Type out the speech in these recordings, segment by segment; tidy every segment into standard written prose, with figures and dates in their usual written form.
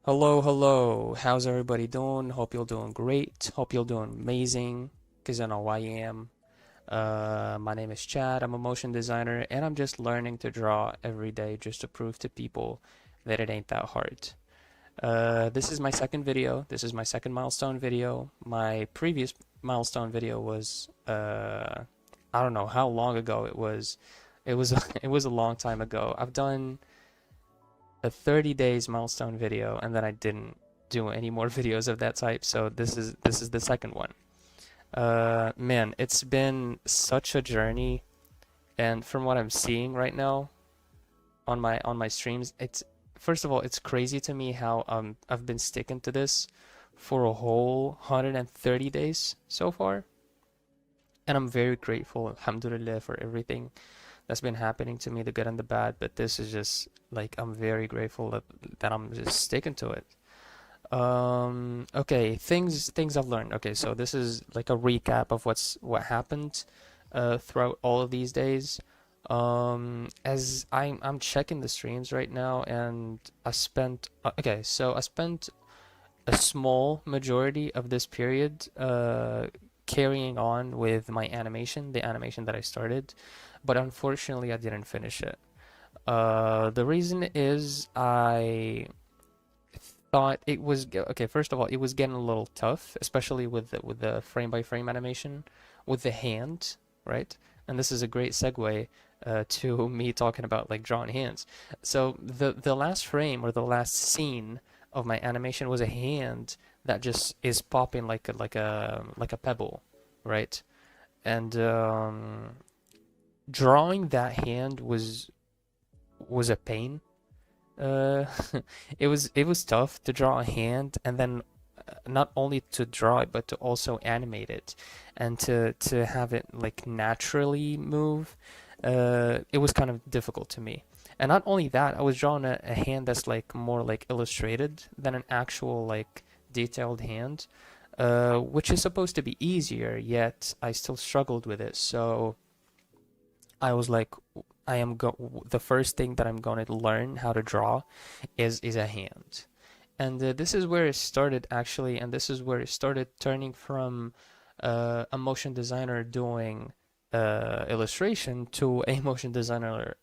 Hello, hello. How's everybody doing? Hope you're doing great. Hope you're doing amazing, because I know I am. My name is Chad. I'm a motion designer, and I'm just learning to draw every day just to prove to people that it ain't that hard. This is my second video. This is my second milestone video. My previous milestone video was, I don't know how long ago it was. It was, it was a long time ago. I've done a 30 days milestone video, and then I didn't do any more videos of that type. So this is the second one. Man, it's been such a journey, and from what I'm seeing right now on my streams, it's first of all, it's crazy to me how I've been sticking to this for a whole 130 days so far, and I'm very grateful, alhamdulillah, for everything that's been happening to me, the good and the bad. But this is just like I'm very grateful that I'm just sticking to it. Okay, things I've learned. Okay, so this is like a recap of what happened throughout all of these days. As I'm checking the streams right now, and I spent okay, so I spent a small majority of this period carrying on with my animation, the animation that I started, but unfortunately I didn't finish it. The reason is I thought it was okay. First of all, it was getting a little tough, especially with the frame by frame animation with the hand, right? And this is a great segue to me talking about like drawing hands. So the last frame or the last scene of my animation was a hand that just is popping like a pebble, right? And drawing that hand was a pain. uh, it was tough to draw a hand, and then not only to draw it but to also animate it and to have it like naturally move. It was kind of difficult to me. And not only that, I was drawing a hand that's like more like illustrated than an actual like detailed hand, which is supposed to be easier, yet I still struggled with it. So I was like, the first thing that I'm going to learn how to draw is a hand. And this is where it started actually, and this is where it started turning from a motion designer doing illustration to a motion designer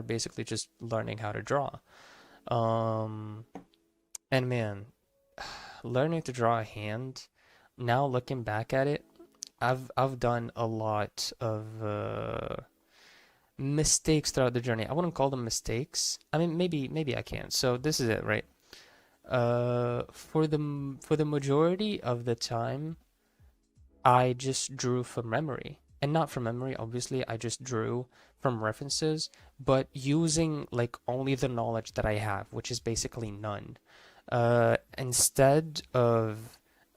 basically just learning how to draw. Um, and man, learning to draw a hand, now looking back at it, I've done a lot of mistakes throughout the journey. I wouldn't call them mistakes. I mean, maybe I can. So this is it, right? For the majority of the time, I just drew from memory. And not from memory, obviously, I just drew from references, but using like only the knowledge that I have, which is basically none. Instead of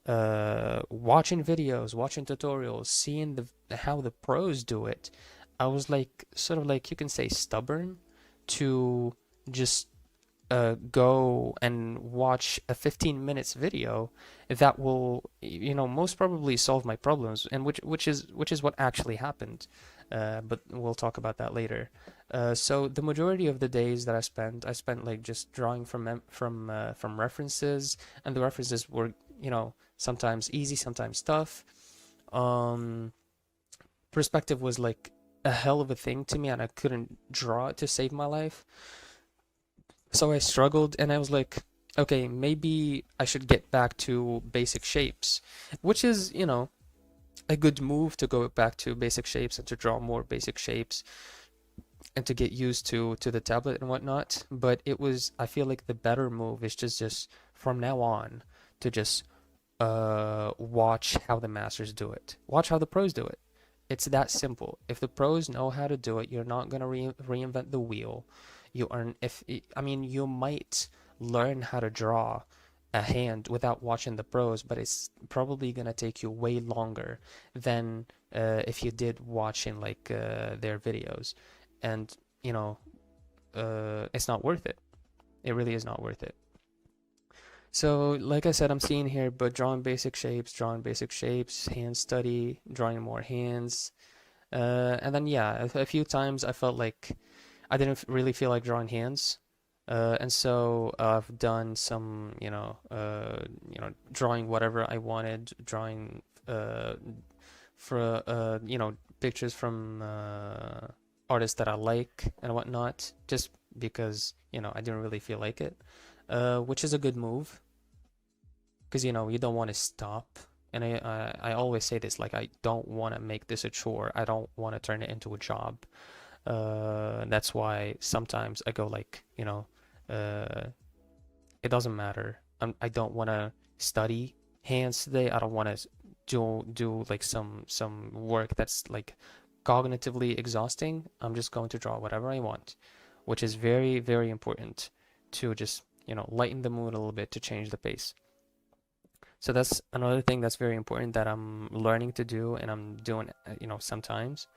watching videos, watching tutorials, seeing how the pros do it, I was like sort of like you can say stubborn to just go and watch a 15 minutes video that will, most probably solve my problems, and which is what actually happened. But we'll talk about that later. So the majority of the days that I spent like just drawing from references, and the references were, sometimes easy, sometimes tough. Um, Perspective was like a hell of a thing to me, and I couldn't draw it to save my life. So I struggled, and I was like, okay, maybe I should get back to basic shapes, which is, a good move to go back to basic shapes and to draw more basic shapes and to get used to the tablet and whatnot. But I feel like the better move is just from now on to just watch how the masters do it. Watch how the pros do it. It's that simple. If the pros know how to do it, you're not gonna reinvent the wheel. I mean, you might learn how to draw a hand without watching the pros, but it's probably gonna take you way longer than if you did watching like their videos, and it's not worth it. It really is not worth it. So, like I said, I'm seeing here, but drawing basic shapes, hand study, drawing more hands, and then yeah, a few times I felt like I didn't really feel like drawing hands. And so I've done some, drawing whatever I wanted, drawing for pictures from artists that I like and whatnot, just because I didn't really feel like it, which is a good move because you don't want to stop. And I always say this, like, I don't want to make this a chore. I don't want to turn it into a job. That's why sometimes I go like, it doesn't matter. I don't want to study hands today. I don't want to do like some work that's like cognitively exhausting. I'm just going to draw whatever I want, which is very, very important to just, lighten the mood a little bit to change the pace. So that's another thing that's very important that I'm learning to do and I'm doing, sometimes.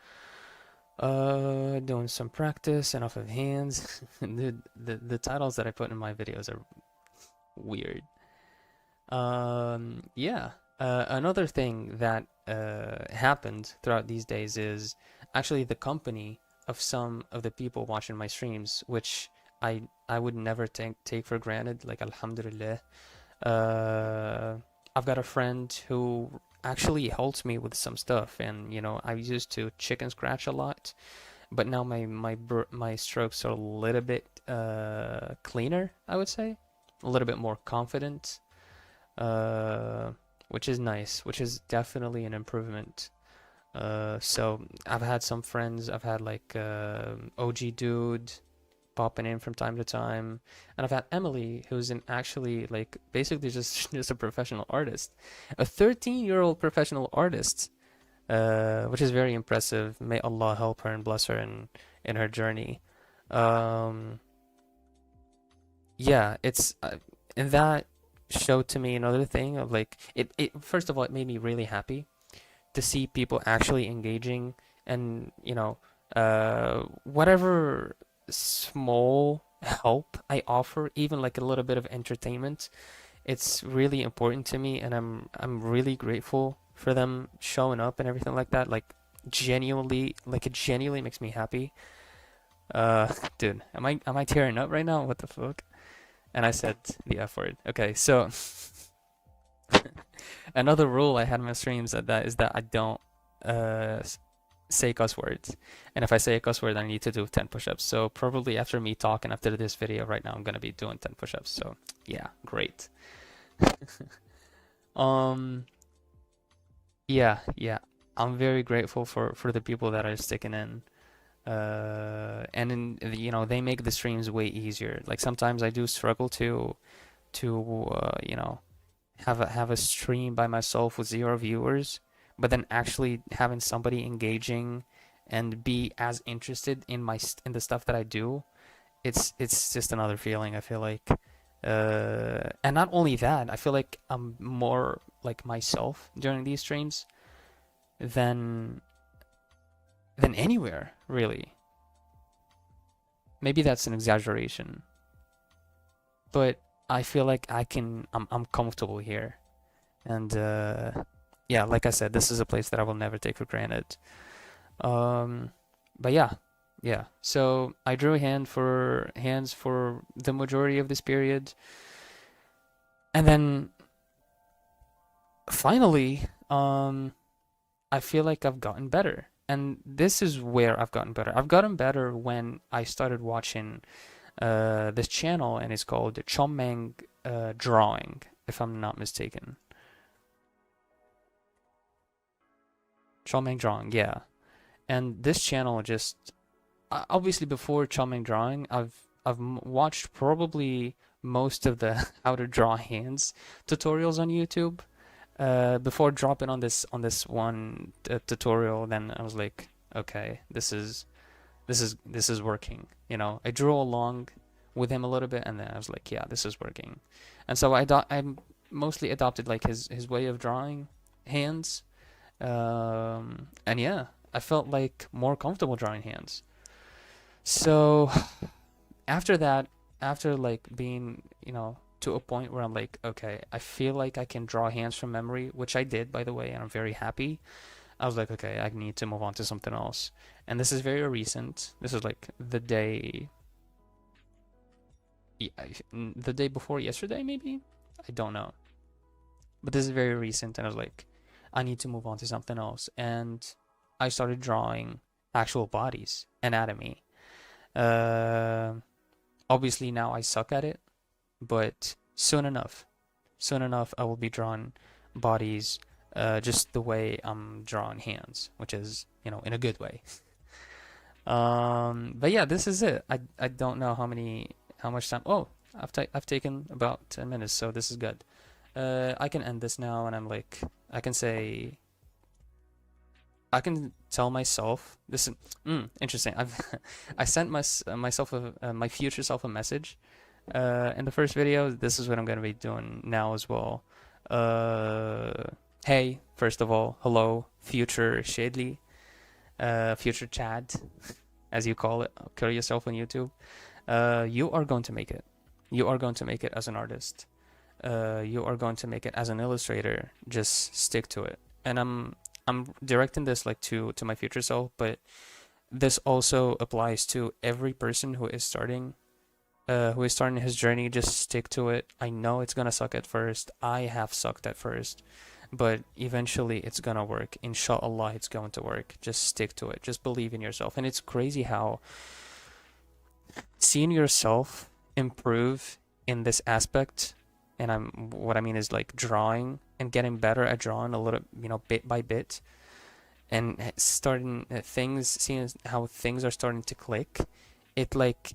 Doing some practice and off of hands. The titles that I put in my videos are weird. Yeah. Another thing that happened throughout these days is actually the company of some of the people watching my streams, which I would never take for granted. Like, alhamdulillah. I've got a friend who actually helps me with some stuff, and I used to chicken scratch a lot, but now my strokes are a little bit cleaner, I would say, a little bit more confident, which is nice, which is definitely an improvement. So I've had some friends. I've had like OG Dude popping in from time to time, and I've had Emily, who's an actually like basically just a professional artist, a 13-year-old professional artist, which is very impressive. May Allah help her and bless her in her journey. Um, yeah, it's and that showed to me another thing of like it. First of all, it made me really happy to see people actually engaging and whatever small help I offer, even like a little bit of entertainment, it's really important to me, and I'm really grateful for them showing up and everything like that. Like it genuinely makes me happy. Dude, am I tearing up right now? What the fuck? And I said the F word. Okay, so another rule I had in my streams is that I don't uh say cuss words. And if I say a cuss word, I need to do 10 push-ups. So probably after me talking after this video right now, I'm gonna be doing 10 push-ups. So yeah, great. Um, yeah. I'm very grateful for the people that are sticking in. And then they make the streams way easier. Like sometimes I do struggle to have a stream by myself with 0 viewers, but then actually having somebody engaging and be as interested in the stuff that I do, it's just another feeling. I feel like, and not only that, I feel like I'm more like myself during these streams than anywhere really. Maybe that's an exaggeration, but I feel like I'm comfortable here. And yeah, like I said, this is a place that I will never take for granted. Um, but yeah. So I drew hands for the majority of this period, and then finally, I feel like I've gotten better. And this is where I've gotten better. I've gotten better when I started watching this channel, and it's called Chomeng Drawing, if I'm not mistaken. Chomeng Drawing, yeah. And this channel just obviously before Chomeng Drawing, I've watched probably most of the how to draw hands tutorials on YouTube. Before dropping on this one tutorial, then I was like, okay, this is working. I drew along with him a little bit, and then I was like, yeah, this is working. And so I mostly adopted like his way of drawing hands, and yeah, I felt like more comfortable drawing hands. So after that, after like being to a point where I'm like, okay, I feel like I can draw hands from memory, which I did, by the way, and I'm very happy. I was like, okay, I need to move on to something else. And this is very recent. This is like the day. the day before yesterday, maybe. I don't know, but this is very recent, and I was like, I need to move on to something else, and I started drawing actual bodies, anatomy. Uh, Obviously now I suck at it, but soon enough, I will be drawing bodies just the way I'm drawing hands, which is, in a good way. But yeah, this is it. I don't know how much time. Oh, I've taken about 10 minutes, so this is good. I can end this now, and I can say, I can tell myself this is interesting. I sent myself my future self a message in the first video. This is what I'm gonna be doing now as well. Hey, first of all, hello, future Shadley, future Chad, as you call it, call yourself on YouTube. You are going to make it. You are going to make it as an artist. You are going to make it as an illustrator. Just stick to it. And I'm directing this like to my future self, but this also applies to every person who is starting his journey. Just stick to it. I know it's gonna suck at first. I have sucked at first, but eventually it's gonna work. Inshallah, it's going to work. Just stick to it. Just believe in yourself. And it's crazy how seeing yourself improve in this aspect, and what I mean is like drawing and getting better at drawing a little, bit by bit, and starting seeing how things are starting to click. It like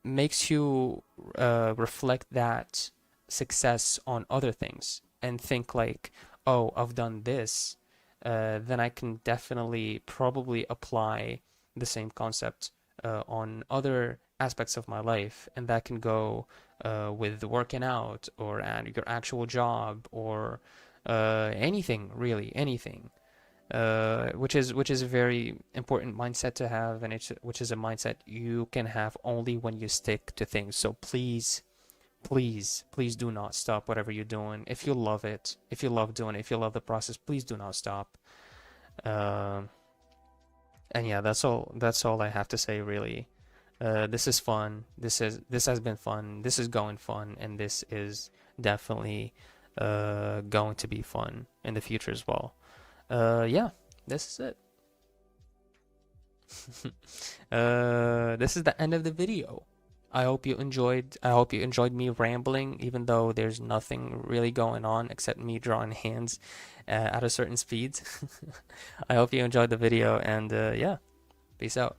makes you reflect that success on other things and think like, oh, I've done this, then I can definitely probably apply the same concept on other aspects of my life, and that can go with working out or at your actual job or anything, really anything. Which is a very important mindset to have, and which is a mindset you can have only when you stick to things. So please, please, please do not stop whatever you're doing. If you love it, if you love doing it, if you love the process, please do not stop. Um, and yeah, that's all I have to say really. This is fun. This has been fun. This is going fun, and this is definitely going to be fun in the future as well. Yeah, this is it. This is the end of the video. I hope you enjoyed. I hope you enjoyed me rambling, even though there's nothing really going on except me drawing hands at a certain speed. I hope you enjoyed the video, and yeah, peace out.